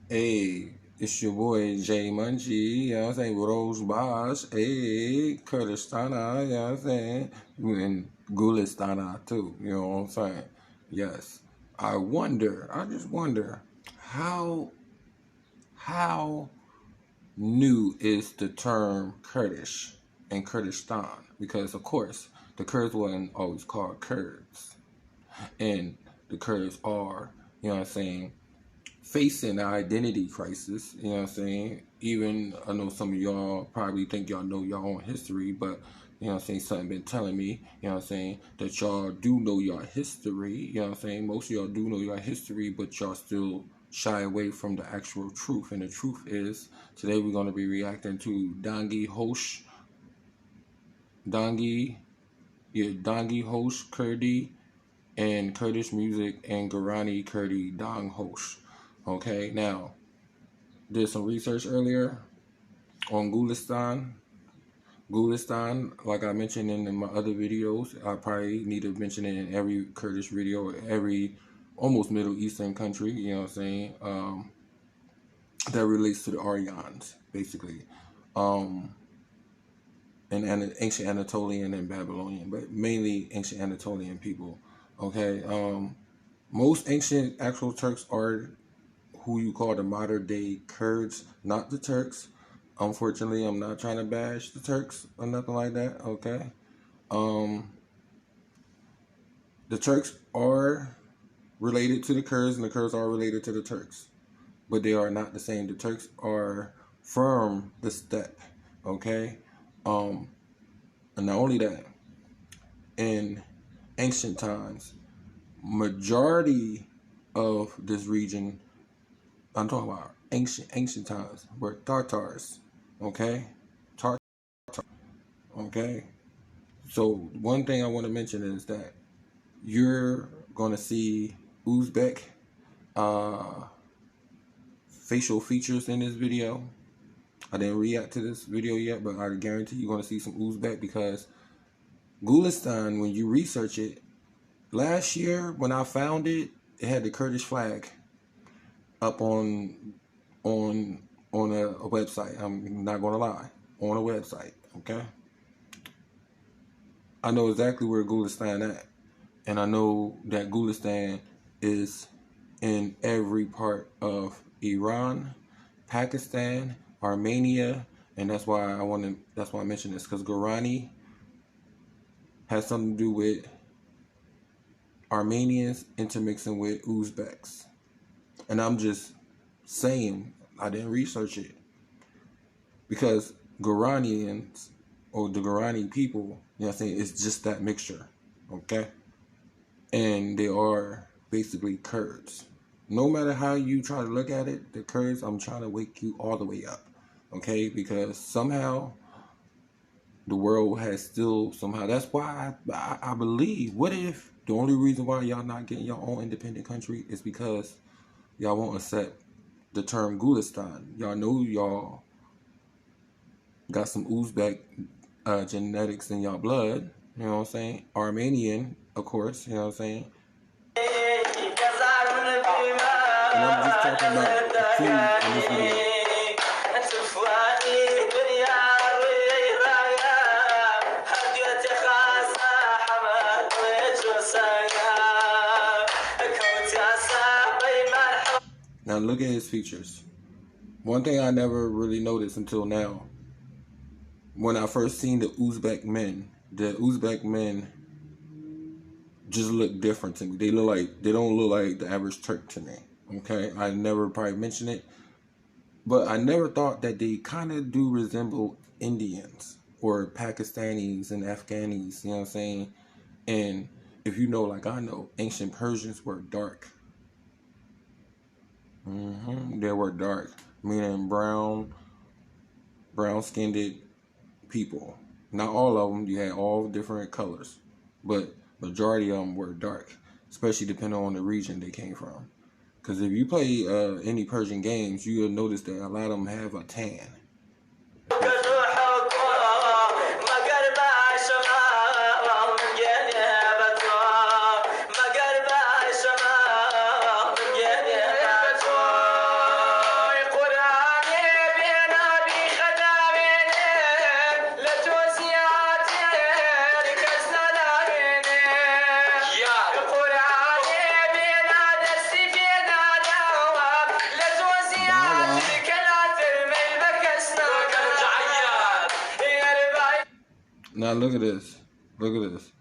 Hey, it's your boy Jay Munchie, you know what I'm saying, with Rose Bosch, hey, Kurdistana, you know what I'm saying, and Gulistana too, you know what I'm saying, yes. I just wonder, how new is the term Kurdish and Kurdistan? Because, of course, the Kurds wasn't always called Kurds, and the Kurds are, you know what I'm saying, facing an identity crisis, you know what I'm saying? Even I know some of y'all probably think y'all know your own history, but you know what I'm saying, something been telling me, you know what I'm saying, that y'all do know your history, you know what I'm saying? Most of y'all do know your history, but y'all still shy away from the actual truth. And the truth is, today we're going to be reacting to dangi, xosh, xosh, Kurdi, and Kurdish music, and Gorani, Kurdi, dang, xosh. Okay, now did some research earlier on Gulistan. Gulistan, like I mentioned in my other videos, I probably need to mention it in every Kurdish video, every almost Middle Eastern country, you know what I'm saying, that relates to the Aryans, basically. And ancient Anatolian and Babylonian, but mainly ancient Anatolian people, okay? Most ancient actual Turks are who you call the modern day Kurds, not the Turks. Unfortunately, I'm not trying to bash the Turks or nothing like that, okay? The Turks are related to the Kurds, and the Kurds are related to the Turks, but they are not the same. The Turks are from the steppe, okay? And not only that, in ancient times, majority of this region, I'm talking about ancient times, were Tartars, okay? Tartar, okay? So one thing I want to mention is that you're going to see Uzbek facial features in this video. I didn't react to this video yet, but I guarantee you're going to see some Uzbek, because Gulistan, when you research it, last year when I found it, it had the Kurdish flag up on a website. I'm not going to lie, on a website, okay? I know exactly where Gulistan at, and I know that Gulistan is in every part of Iran, Pakistan, Armenia, and that's why I mentioned this, because Gorani has something to do with Armenians intermixing with Uzbeks. And I'm just saying, I didn't research it, because Goranians, or the Gorani people, you know what I'm saying, it's just that mixture, okay? And they are basically Kurds. No matter how you try to look at it, the Kurds, I'm trying to wake you all the way up, okay? Because somehow the world has still that's why I believe, what if the only reason why y'all not getting your own independent country is because y'all won't accept the term Gulistan? Y'all know y'all got some Uzbek genetics in y'all blood, you know what I'm saying? Armenian, of course, you know what I'm saying? And I'm just talking about the food in this video. Now look at his features. One thing I never really noticed until now, when I first seen the Uzbek men just look different to me. They don't look like the average Turk to me. Okay, I never probably mentioned it, but I never thought that they kind of do resemble Indians or Pakistanis and Afghanis. You know what I'm saying? And if you know, like I know, ancient Persians were dark. They were dark, meaning brown-skinned people. Not all of them. You had all different colors, but majority of them were dark, especially depending on the region they came from. Because if you play any Persian games, you'll notice that a lot of them have a tan. Now look at this. Look at this.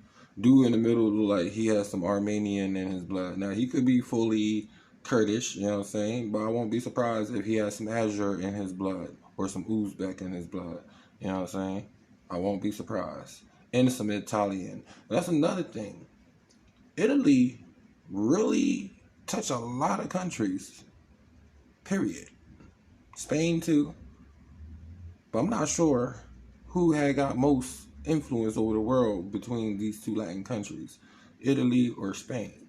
Dude in the middle look like he has some Armenian in his blood. Now he could be fully Kurdish, you know what I'm saying? But I won't be surprised if he has some Azure in his blood or some Uzbek in his blood. You know what I'm saying? I won't be surprised. And some Italian. That's another thing. Italy really touched a lot of countries. Period. Spain too. But I'm not sure who had got most influence over the world between these two Latin countries, Italy or Spain.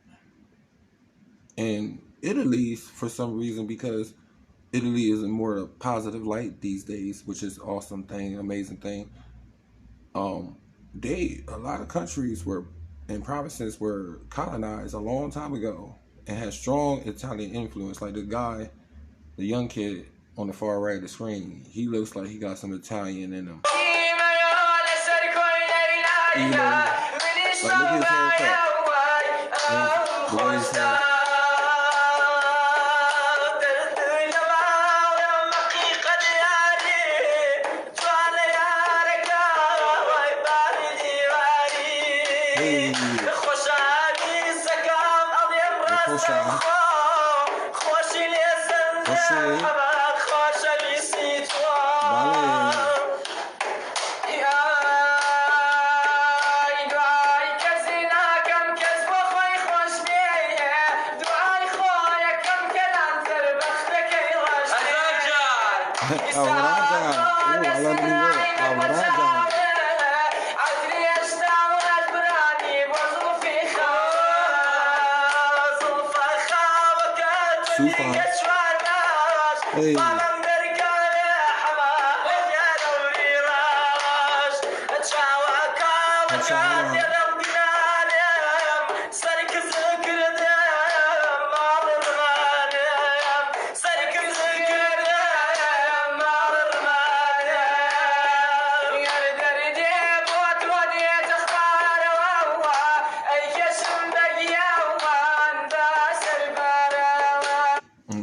And Italy, for some reason, because Italy is in more a positive light these days, which is awesome thing, amazing thing. A lot of countries were and provinces were colonized a long time ago and had strong Italian influence. Like the young kid on the far right of the screen, he looks like he got some Italian in him. You know, like look at his haircut. And the way his hair. Hey. Hey.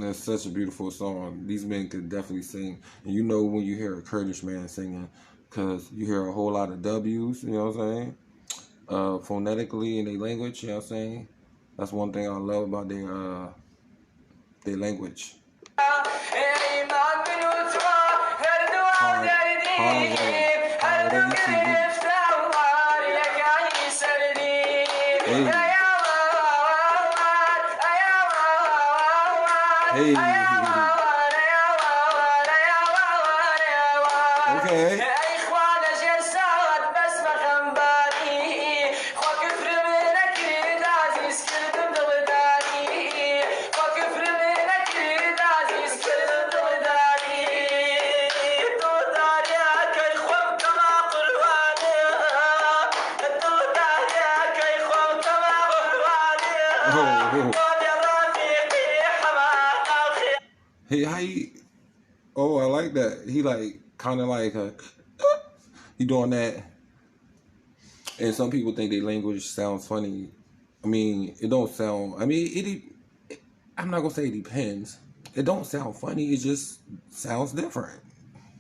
That's such a beautiful song. These men could definitely sing. And you know when you hear a Kurdish man singing, because you hear a whole lot of W's, you know what I'm saying? Phonetically in their language, you know what I'm saying? That's one thing I love about their language. Hey. Okay. Oh, I like that. He like kind of like he doing that. And some people think their language sounds funny. I mean, it don't sound. I mean, I'm not gonna say it depends. It don't sound funny. It just sounds different.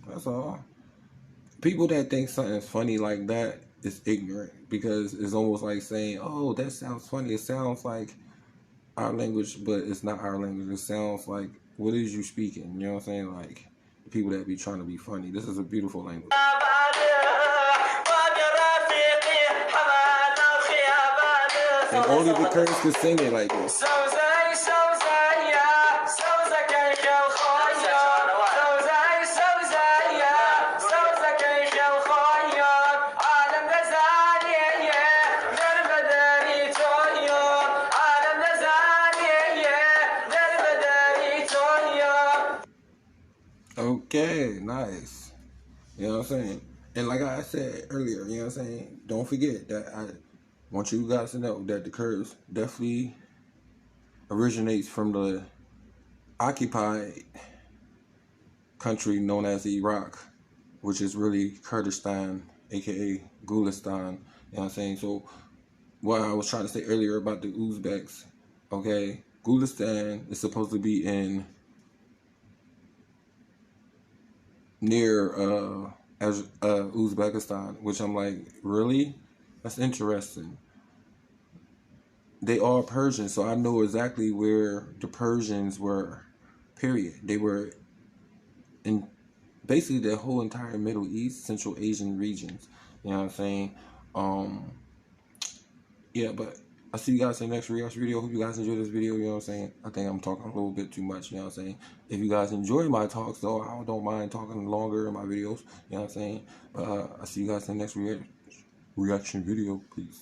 That's all. People that think something's funny like that is ignorant, because it's almost like saying, "Oh, that sounds funny." It sounds like our language, but it's not our language. It sounds like, what is you speaking? You know what I'm saying? Like the people that be trying to be funny. This is a beautiful language. And only the Kurds could sing it like this. Okay, nice. You know what I'm saying? And like I said earlier, you know what I'm saying? Don't forget that I want you guys to know that the Kurds definitely originates from the occupied country known as Iraq, which is really Kurdistan, aka Gulistan. You know what I'm saying? So what I was trying to say earlier about the Uzbeks, okay, Gulistan is supposed to be in near as Uzbekistan, which I'm like, really? That's interesting. They are Persian, so I know exactly where the Persians were. Period. They were in basically the whole entire Middle East, Central Asian regions. You know what I'm saying? Um, yeah, but I see you guys in the next reaction video. Hope you guys enjoyed this video. You know what I'm saying? I think I'm talking a little bit too much. You know what I'm saying? If you guys enjoy my talks, though, I don't mind talking longer in my videos. You know what I'm saying? I see you guys in the next reaction video. Peace.